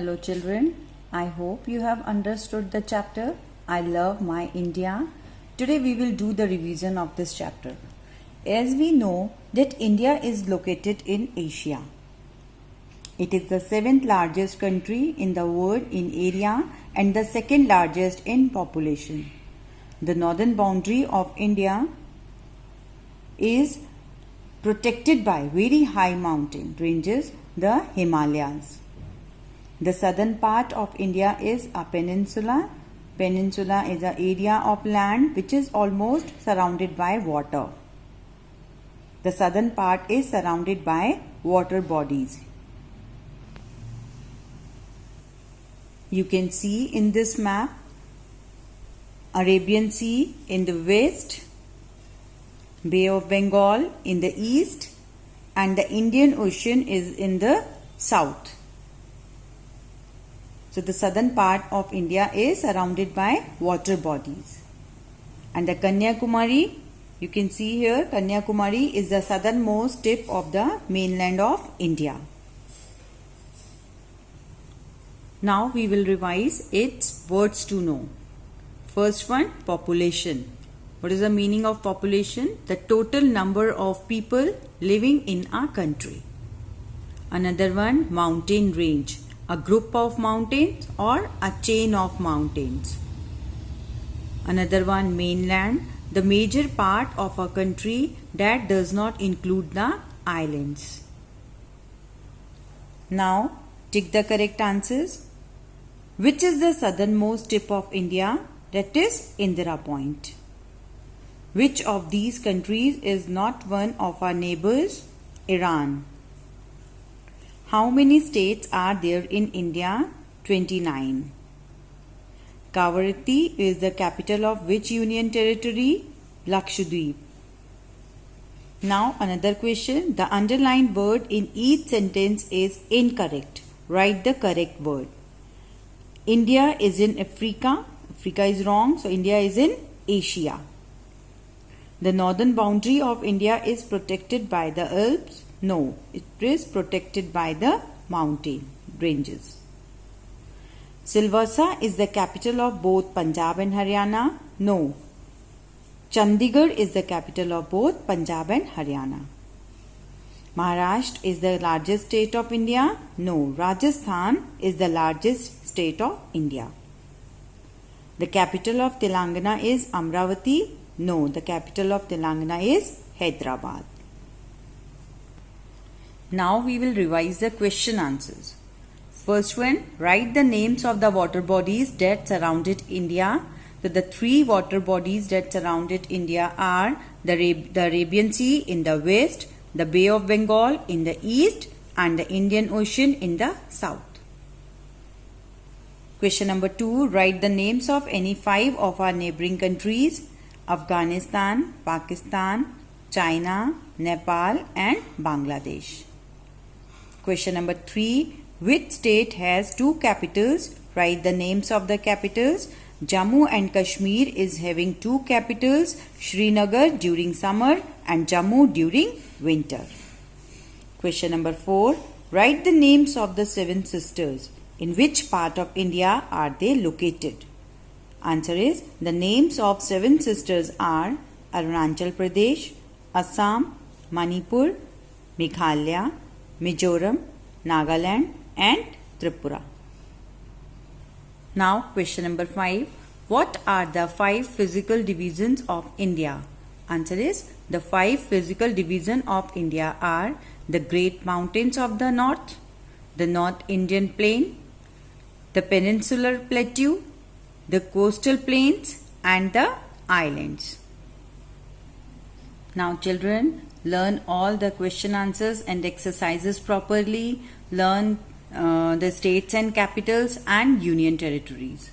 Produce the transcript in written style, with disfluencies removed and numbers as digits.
Hello children, I hope you have understood the chapter I Love My India. Today we will do the revision of this chapter. As we know that India is located in Asia. It is the 7th largest country in the world in area and the 2nd largest in population. The northern boundary of India is protected by very high mountain ranges, the Himalayas. The southern part of India is a peninsula. Peninsula is an area of land which is almost surrounded by water. The southern part is surrounded by water bodies. You can see in this map Arabian Sea in the west, Bay of Bengal in the east, and the Indian Ocean is in the south. So the southern part of India is surrounded by water bodies. And the Kanyakumari, you can see here, Kanyakumari is the southernmost tip of the mainland of India. Now we will revise its words to know. First one, population. What is the meaning of population? The total number of people living in a country. Another one, mountain range. A group of mountains or a chain of mountains. Another one, mainland. The major part of a country that does not include the islands. Now, tick the correct answers. Which is the southernmost tip of India? That is Indira Point. Which of these countries is not one of our neighbors? Iran. How many states are there in India? 29. Kavaratti is the capital of which union territory? Lakshadweep. Now another question. The underlined word in each sentence is incorrect. Write the correct word. India is in Africa. Africa is wrong. So India is in Asia. The northern boundary of India is protected by the Alps. No, it is protected by the mountain ranges. Silvassa is the capital of both Punjab and Haryana. No. Chandigarh is the capital of both Punjab and Haryana. Maharashtra is the largest state of India. No. Rajasthan is the largest state of India. The capital of Telangana is Amravati. No. The capital of Telangana is Hyderabad. Now we will revise the question answers. First one, write the names of the water bodies that surrounded India. So the three water bodies that surrounded India are the Arabian Sea in the west, the Bay of Bengal in the east, and the Indian Ocean in the south. Question number 2, write the names of any 5 of our neighboring countries: Afghanistan, Pakistan, China, Nepal, and Bangladesh. Question number 3. Which state has 2 capitals? Write the names of the capitals. Jammu and Kashmir is having 2 capitals, Srinagar during summer and Jammu during winter. Question number 4. Write the names of the 7 sisters. In which part of India are they located? Answer is, the names of 7 sisters are Arunachal Pradesh, Assam, Manipur, Meghalaya, Mizoram, Nagaland, and Tripura. Now question number 5. What are the 5 physical divisions of India? Answer is, the 5 physical divisions of India are the Great Mountains of the North, the North Indian Plain, the Peninsular Plateau, the Coastal Plains, and the Islands. Now children, learn all the question answers and exercises properly. Learn the states and capitals and union territories.